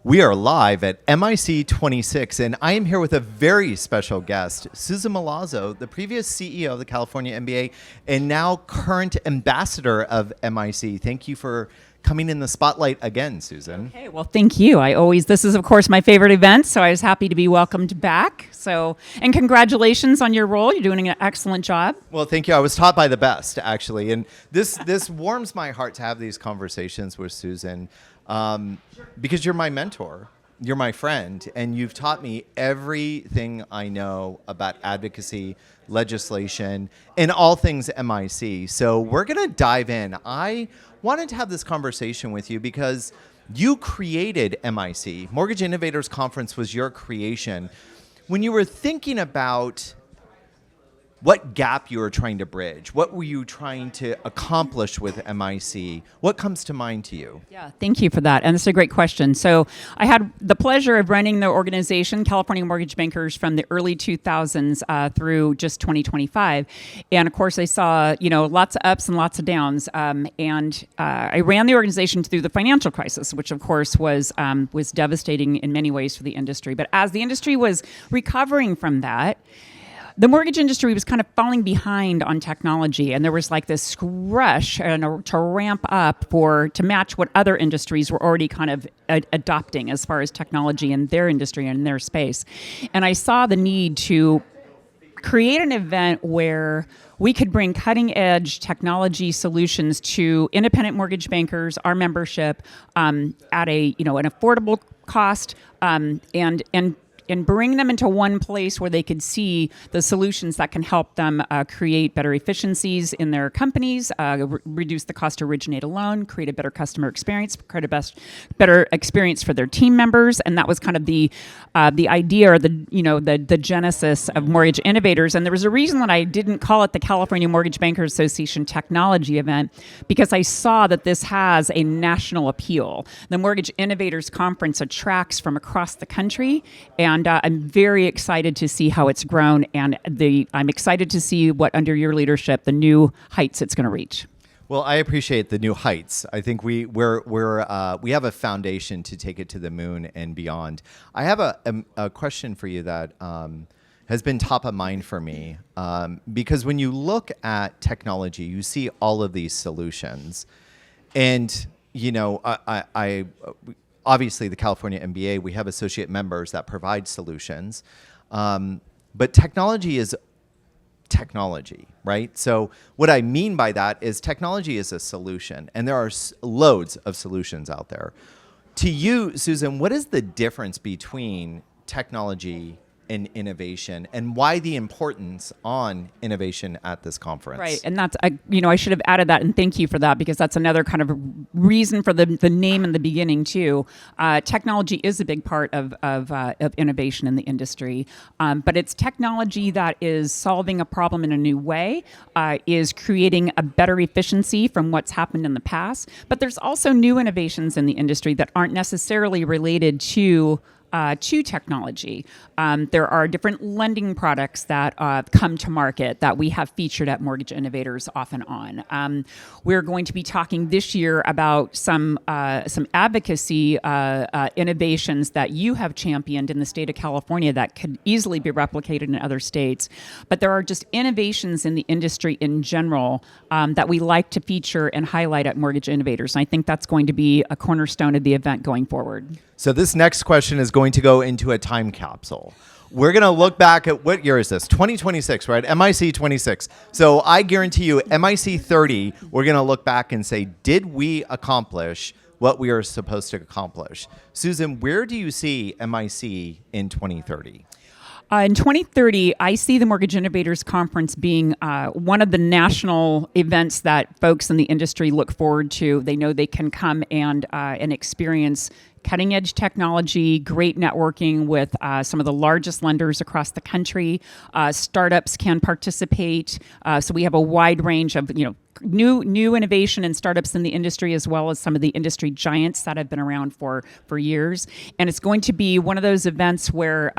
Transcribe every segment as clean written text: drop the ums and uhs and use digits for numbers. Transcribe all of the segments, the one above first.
We are live at MIC26, and I am here with a very special guest, Susan Milazzo, the previous CEO of the California MBA and now current ambassador of MIC. Thank you for coming in the spotlight again, Susan. Okay, well, thank you. This is, of course, my favorite event, so I was happy to be welcomed back. And congratulations on your role. You're doing an excellent job. Well, thank you. I was taught by the best, actually, and this warms my heart to have these conversations with Susan. Because you're my mentor, you're my friend, and you've taught me everything I know about advocacy, legislation, and all things MIC. So we're going to dive in. I wanted to have this conversation with you because you created MIC. Mortgage Innovators Conference was your creation. When you were thinking about what gap you were trying to bridge, what were you trying to accomplish with MIC? What comes to mind to you? Yeah, thank you for that. And it's a great question. So I had the pleasure of running the organization, California Mortgage Bankers, from the early 2000s through just 2025. And of course, I saw, lots of ups and lots of downs. I ran the organization through the financial crisis, which of course was devastating in many ways for the industry. But as the industry was recovering from that, the mortgage industry was kind of falling behind on technology, and there was like this rush to ramp up to match what other industries were already kind of adopting as far as technology in their industry and in their space. And I saw the need to create an event where we could bring cutting-edge technology solutions to independent mortgage bankers, our membership, at an affordable cost, and bring them into one place where they could see the solutions that can help them create better efficiencies in their companies, reduce the cost to originate a loan, create a better customer experience, create a better experience for their team members. And that was kind of the idea, or the genesis of Mortgage Innovators. And there was a reason that I didn't call it the California Mortgage Bankers Association Technology Event, because I saw that this has a national appeal. The Mortgage Innovators Conference attracts from across the country, and I'm very excited to see how it's grown, and I'm excited to see what, under your leadership, the new heights it's going to reach. Well, I appreciate the new heights. I think we have a foundation to take it to the moon and beyond. I have a question for you that has been top of mind for me, because when you look at technology, you see all of these solutions, and I obviously, the California MBA, we have associate members that provide solutions, but technology is technology, right? So what I mean by that is technology is a solution, and there are loads of solutions out there. To you, Susan, what is the difference between technology and innovation, and why the importance on innovation at this conference? Right, and that's I should have added that, and thank you for that, because that's another kind of reason for the name in the beginning too. Technology is a big part of innovation in the industry, but it's technology that is solving a problem in a new way, is creating a better efficiency from what's happened in the past. But there's also new innovations in the industry that aren't necessarily related to technology. There are different lending products that come to market that we have featured at Mortgage Innovators off and on. We're going to be talking this year about some advocacy innovations that you have championed in the state of California that could easily be replicated in other states. But there are just innovations in the industry in general that we like to feature and highlight at Mortgage Innovators. And I think that's going to be a cornerstone of the event going forward. So this next question is going to go into a time capsule. We're going to look back at, what year is this? 2026, right? MIC26. So I guarantee you, MIC30, we're going to look back and say, did we accomplish what we are supposed to accomplish? Susan, where do you see MIC in 2030? In 2030, I see the Mortgage Innovators Conference being one of the national events that folks in the industry look forward to. They know they can come and experience cutting-edge technology, great networking with some of the largest lenders across the country. Startups can participate. So we have a wide range of new innovation and startups in the industry, as well as some of the industry giants that have been around for years. And it's going to be one of those events where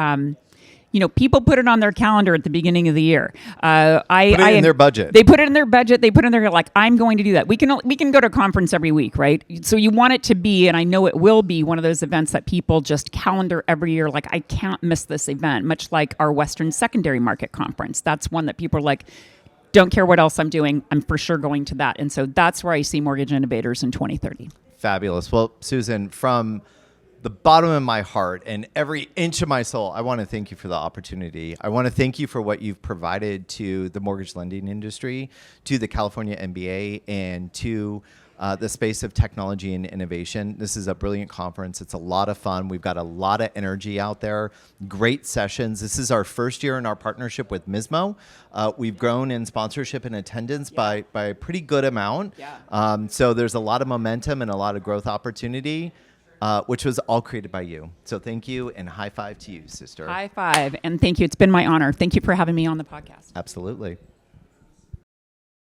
people put it on their calendar at the beginning of the year. Put it in their budget. They put it in their budget. They put it in their, like, I'm going to do that. We can go to a conference every week, right? So you want it to be, and I know it will be, one of those events that people just calendar every year. Like, I can't miss this event, much like our Western Secondary Market Conference. That's one that people are like, don't care what else I'm doing, I'm for sure going to that. And so that's where I see Mortgage Innovators in 2030. Fabulous. Well, Susan, from the bottom of my heart and every inch of my soul, I want to thank you for the opportunity. I want to thank you for what you've provided to the mortgage lending industry, to the California MBA, and to the space of technology and innovation. This is a brilliant conference. It's a lot of fun. We've got a lot of energy out there. Great sessions. This is our first year in our partnership with MISMO. We've grown in sponsorship and attendance by a pretty good amount. Yeah. So there's a lot of momentum and a lot of growth opportunity, which was all created by you. So thank you, and high five to you, sister. High five, and thank you. It's been my honor. Thank you for having me on the podcast. Absolutely.